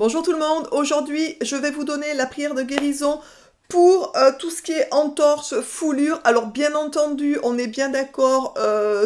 Bonjour tout le monde, aujourd'hui je vais vous donner la prière de guérison pour tout ce qui est entorse, foulure. Alors bien entendu, on est bien d'accord,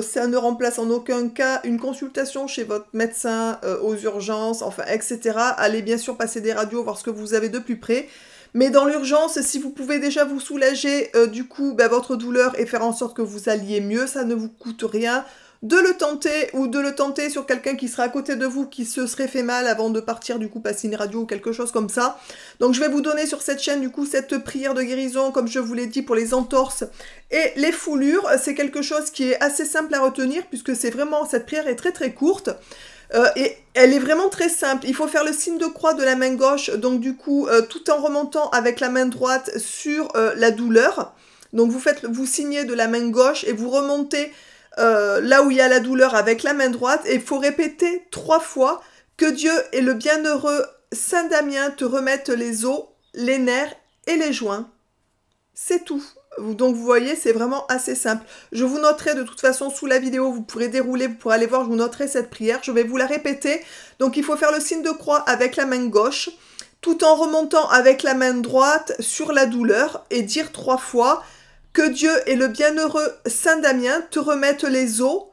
ça ne remplace en aucun cas une consultation chez votre médecin aux urgences, enfin etc. Allez bien sûr passer des radios, voir ce que vous avez de plus près. Mais dans l'urgence, si vous pouvez déjà vous soulager du coup votre douleur et faire en sorte que vous alliez mieux, ça ne vous coûte rien de le tenter ou de le tenter sur quelqu'un qui sera à côté de vous, qui se serait fait mal avant de partir du coup passer une radio ou quelque chose comme ça. Donc je vais vous donner sur cette chaîne du coup cette prière de guérison comme je vous l'ai dit pour les entorses et les foulures. C'est quelque chose qui est assez simple à retenir puisque c'est vraiment, cette prière est très très courte. Et elle est vraiment très simple. Il faut faire le signe de croix de la main gauche, donc du coup, tout en remontant avec la main droite sur la douleur. Donc vous signez de la main gauche et vous remontez là où il y a la douleur avec la main droite. Et il faut répéter 3 fois que Dieu et le bienheureux Saint Damien te remettent les os, les nerfs et les joints. C'est tout. Donc vous voyez, c'est vraiment assez simple. Je vous noterai de toute façon sous la vidéo, vous pourrez dérouler, vous pourrez aller voir, je vous noterai cette prière. Je vais vous la répéter. Donc il faut faire le signe de croix avec la main gauche, tout en remontant avec la main droite sur la douleur et dire 3 fois que Dieu et le bienheureux Saint Damien te remettent les os,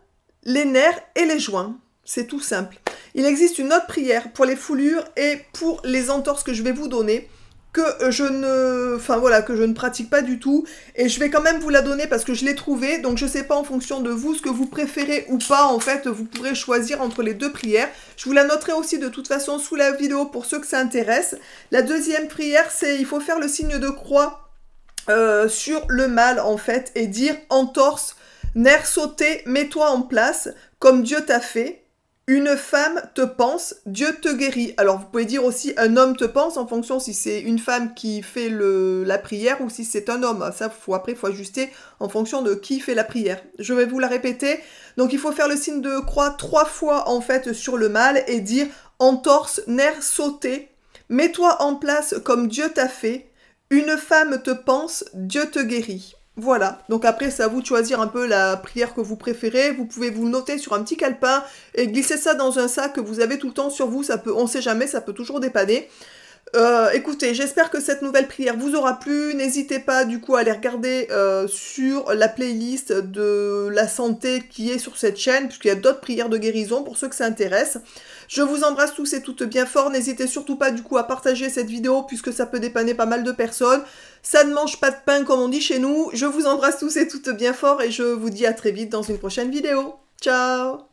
les nerfs et les joints. C'est tout simple. Il existe une autre prière pour les foulures et pour les entorses que je vais vous donner, que je ne pratique pas du tout, et je vais quand même vous la donner parce que je l'ai trouvée, donc je sais pas en fonction de vous ce que vous préférez ou pas, en fait vous pourrez choisir entre les deux prières. Je vous la noterai aussi de toute façon sous la vidéo pour ceux que ça intéresse. La deuxième prière, c'est il faut faire le signe de croix sur le mal en fait et dire entorse, nerf sauté, mets-toi en place comme Dieu t'a fait. Une femme te pense, Dieu te guérit. Alors vous pouvez dire aussi un homme te pense en fonction si c'est une femme qui fait la prière ou si c'est un homme. Ça, après, il faut ajuster en fonction de qui fait la prière. Je vais vous la répéter. Donc il faut faire le signe de croix 3 fois en fait sur le mal et dire entorse, nerf sauté, mets-toi en place comme Dieu t'a fait. Une femme te pense, Dieu te guérit. Voilà, donc après c'est à vous de choisir un peu la prière que vous préférez. Vous pouvez vous le noter sur un petit calepin et glisser ça dans un sac que vous avez tout le temps sur vous. Ça peut, on sait jamais, ça peut toujours dépanner. Écoutez, j'espère que cette nouvelle prière vous aura plu. N'hésitez pas du coup à aller regarder sur la playlist de la santé qui est sur cette chaîne, puisqu'il y a d'autres prières de guérison pour ceux que ça intéresse. Je vous embrasse tous et toutes bien fort. N'hésitez surtout pas du coup à partager cette vidéo puisque ça peut dépanner pas mal de personnes. Ça ne mange pas de pain comme on dit chez nous. Je vous embrasse tous et toutes bien fort et je vous dis à très vite dans une prochaine vidéo. Ciao!